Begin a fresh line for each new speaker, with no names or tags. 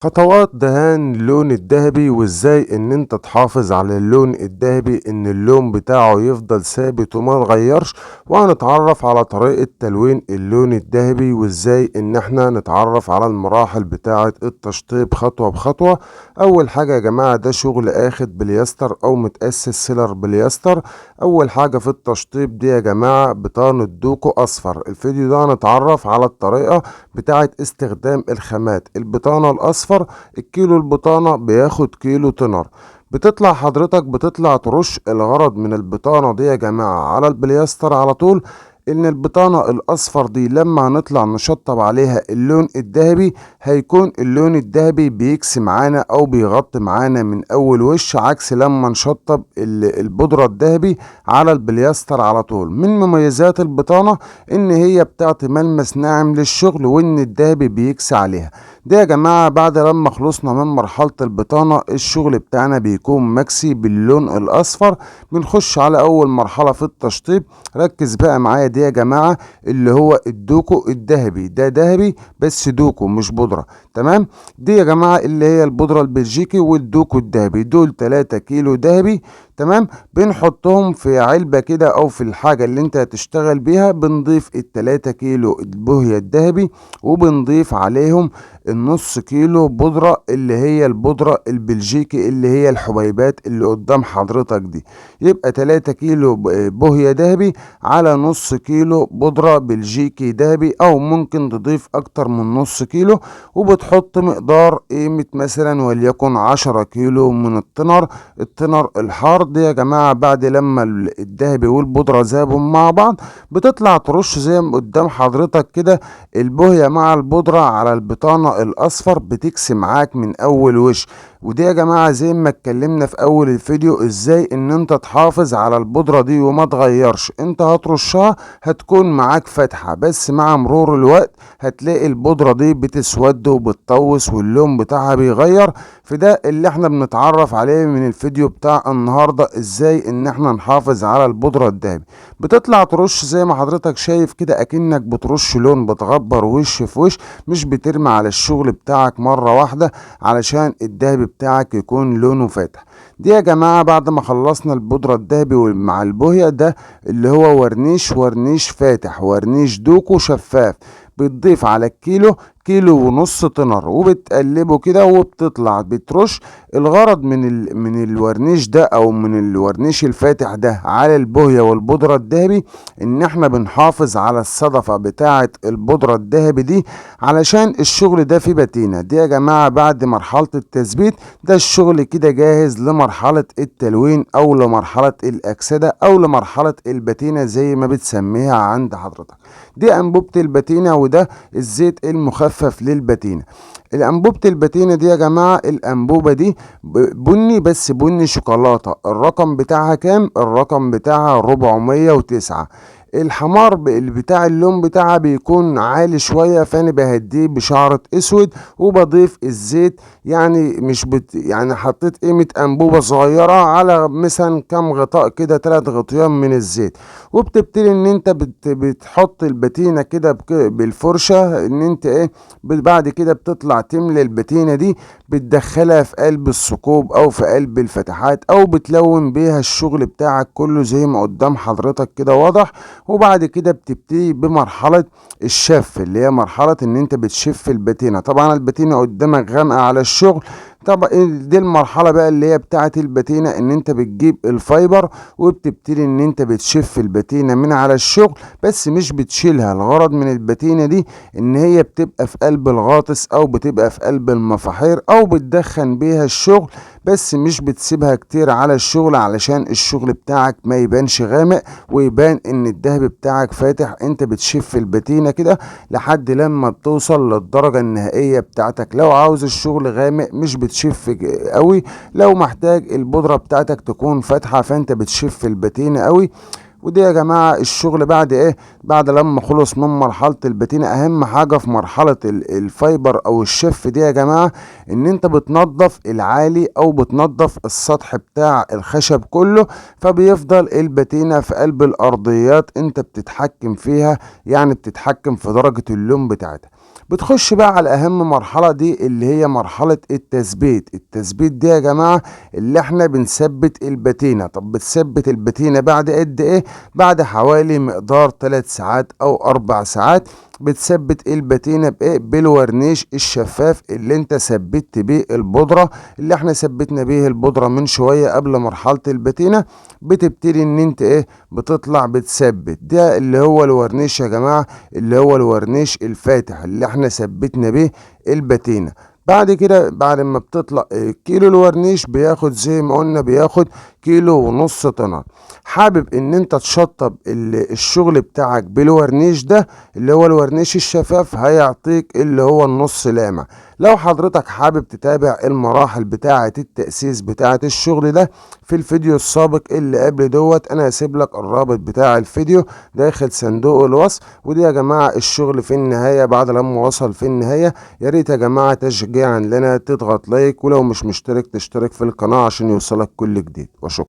خطوات دهان اللون الذهبي وازاي ان انت تحافظ على اللون الذهبي ان اللون بتاعه يفضل ثابت وما يتغيرش. وهنتعرف على طريقة تلوين اللون الذهبي وازاي ان احنا نتعرف على المراحل بتاعة التشطيب خطوة بخطوة. اول حاجة يا جماعة ده شغل اخد بليستر او متأسس سيلر بليستر. اول حاجة في التشطيب دي يا جماعة بطانة دوكو اصفر. الفيديو ده هنتعرف على الطريقة بتاعة استخدام الخامات. البطانة الأصفر الكيلو البطانة بياخد كيلو تنر. بتطلع ترش. الغرض من البطانة دي يا جماعة على البليستر على طول ان البطانة الاصفر دي لما هنطلع نشطب عليها اللون الذهبي هيكون اللون الذهبي بيكسي معانا او بيغطي معانا من اول وش، عكس لما نشطب البودرة الذهبي على البليستر على طول. من مميزات البطانة ان هي بتعطي ملمس ناعم للشغل وان الذهبي بيكسي عليها. ده يا جماعة بعد لما خلصنا من مرحلة البطانة الشغل بتاعنا بيكون مكسي باللون الاصفر. بنخش على اول مرحلة في التشطيب. ركز بقى معايا دي يا جماعة اللي هو الدوكو الذهبي. ده ذهبي بس دوكو مش بودرة. تمام. دي يا جماعة اللي هي البودرة البلجيكي والدوكو الذهبي، دول 3 كيلو ذهبي. تمام. بنحطهم في علبة كده او في الحاجة اللي انت هتشتغل بيها. بنضيف ال3 كيلو البوهية الذهبي وبنضيف عليهم النص كيلو بودرة اللي هي البودرة البلجيكي اللي هي الحبيبات اللي قدام حضرتك دي. يبقى 3 كيلو بوهية ذهبي على نص كيلو بودرة بلجيكي ذهبي، او ممكن تضيف اكتر من نص كيلو. وبتحط مقدار قيمة مثلا وليكن 10 كيلو من التنر الحار. دي يا جماعة بعد لما الذهبي والبودرة ذابوا مع بعض بتطلع ترش زي ما قدام حضرتك كده البوهية مع البودرة على البطانة الاصفر، بتكسي معاك من اول وش. ودي يا جماعة زي ما اتكلمنا في اول الفيديو ازاي ان انت تحافظ على البودرة دي وما تغيرش. انت هترشها هتكون معاك فاتحة، بس مع مرور الوقت هتلاقي البودرة دي بتسود وبتطوس واللون بتاعها بيغير. في ده اللي احنا بنتعرف عليه من الفيديو بتاع النهاردة، ازاي ان احنا نحافظ على البودرة الذهبي. بتطلع ترش زي ما حضرتك شايف كده اكنك بترش لون، بتغبر وش في وش، مش بترمي على الشغل بتاعك مرة واحدة علشان الذهبي بتاعك يكون لونه فاتح. دي يا جماعة بعد ما خلصنا البودرة الذهبي مع البوهية ده اللي هو ورنيش فاتح، ورنيش دوكو شفاف. بتضيف على الكيلو كيلو ونص تنر وبتقلبه كده وبتطلع بترش. الغرض من الورنيش ده او من الورنيش الفاتح ده على البوهية والبودرة الذهبي ان احنا بنحافظ على الصدفة بتاعة البودرة الذهبي دي علشان الشغل ده فيه باتينة. دي يا جماعة بعد مرحلة التثبيت ده الشغل كده جاهز لمرحلة التلوين او لمرحلة الاكسدة او لمرحلة الباتينة زي ما بتسميها عند حضرتك. دي انبوبة الباتينة وده الزيت المخفف للباتينة. الانبوبة الباتينة دي يا جماعة الانبوبة دي بني بس بني شوكولاتة. الرقم بتاعها كام؟ الرقم بتاعها 409. الحمار اللي بتاع اللون بتاعها بيكون عالي شوية، فانا بهديه بشعرة اسود وبضيف الزيت. يعني مش يعني حطيت قيمة انبوبة صغيرة على مثلا كام غطاء كده 3 غطيان من الزيت. وبتبتدي ان انت بتحط الباتينة كده بالفرشة ان انت ايه. بعد كده بتطلع تملى الباتينة دي، بتدخلها في قلب الثقوب او في قلب الفتحات او بتلون بيها الشغل بتاعك كله زي ما قدام حضرتك كده واضح. وبعد كده بتبتدي بمرحلة الشف اللي هي مرحلة ان انت بتشف الباتينة. طبعا الباتينة قدامك غامقة على الشغل. طبعا دي المرحلة بقى اللي هي بتاعة الباتينة ان انت بتجيب الفايبر وبتبتدي ان انت بتشف الباتينة من على الشغل، بس مش بتشيلها. الغرض من الباتينة دي ان هي بتبقى في قلب الغاطس او بتبقى في قلب المفاحير او بتدخن بيها الشغل، بس مش بتسيبها كتير على الشغل علشان الشغل بتاعك ما يبانش غامق ويبان ان الدهب بتاعك فاتح. انت بتشف الباتينة كده لحد لما بتوصل للدرجة النهائية بتاعتك. لو عاوز الشغل غامق مش بتشف قوي. لو محتاج البودرة بتاعتك تكون فاتحة فانت بتشف الباتينة قوي. ودي يا جماعة الشغل بعد ايه؟ بعد لما خلص من مرحلة الباتينة. اهم حاجة في مرحلة الفايبر او الشف دي يا جماعة ان انت بتنظف العالي او بتنظف السطح بتاع الخشب كله، فبيفضل الباتينة في قلب الارضيات انت بتتحكم فيها، يعني بتتحكم في درجة اللون بتاعتها. بتخش بقى على اهم مرحلة دي اللي هي مرحلة التثبيت دي يا جماعة، اللي احنا بنثبت الباتينة. طب بتثبت الباتينة بعد قد ايه؟ بعد حوالي مقدار 3 ساعات او 4 ساعات. بتثبت الباتينة بايه؟ بالورنيش الشفاف اللي انت ثبت بيه البودرة، اللي احنا ثبتنا بيه البودرة من شوية قبل مرحلة الباتينة. بتبتدي ان انت ايه؟ بتطلع بتثبت ده اللي هو الورنيش يا جماعة، اللي هو الورنيش الفاتح اللي احنا ثبتنا بيه الباتينة. بعد كده بعد ما بتطلع كيلو الورنيش بياخد زي ما قلنا بياخد كيلو ونص طن. حابب ان انت تشطب الشغل بتاعك بالورنيش ده اللي هو الورنيش الشفاف، هيعطيك اللي هو النص لامع. لو حضرتك حابب تتابع المراحل بتاعة التأسيس بتاعة الشغل ده في الفيديو السابق اللي قبل دوت، انا هسيب لك الرابط بتاع الفيديو داخل صندوق الوصف. ودي يا جماعة الشغل في النهاية بعد لما وصل في النهاية. يا ريت يا جماعة تشجيعا لنا تضغط لايك، ولو مش مشترك تشترك في القناة عشان يوصلك كل جديد، وشكرا.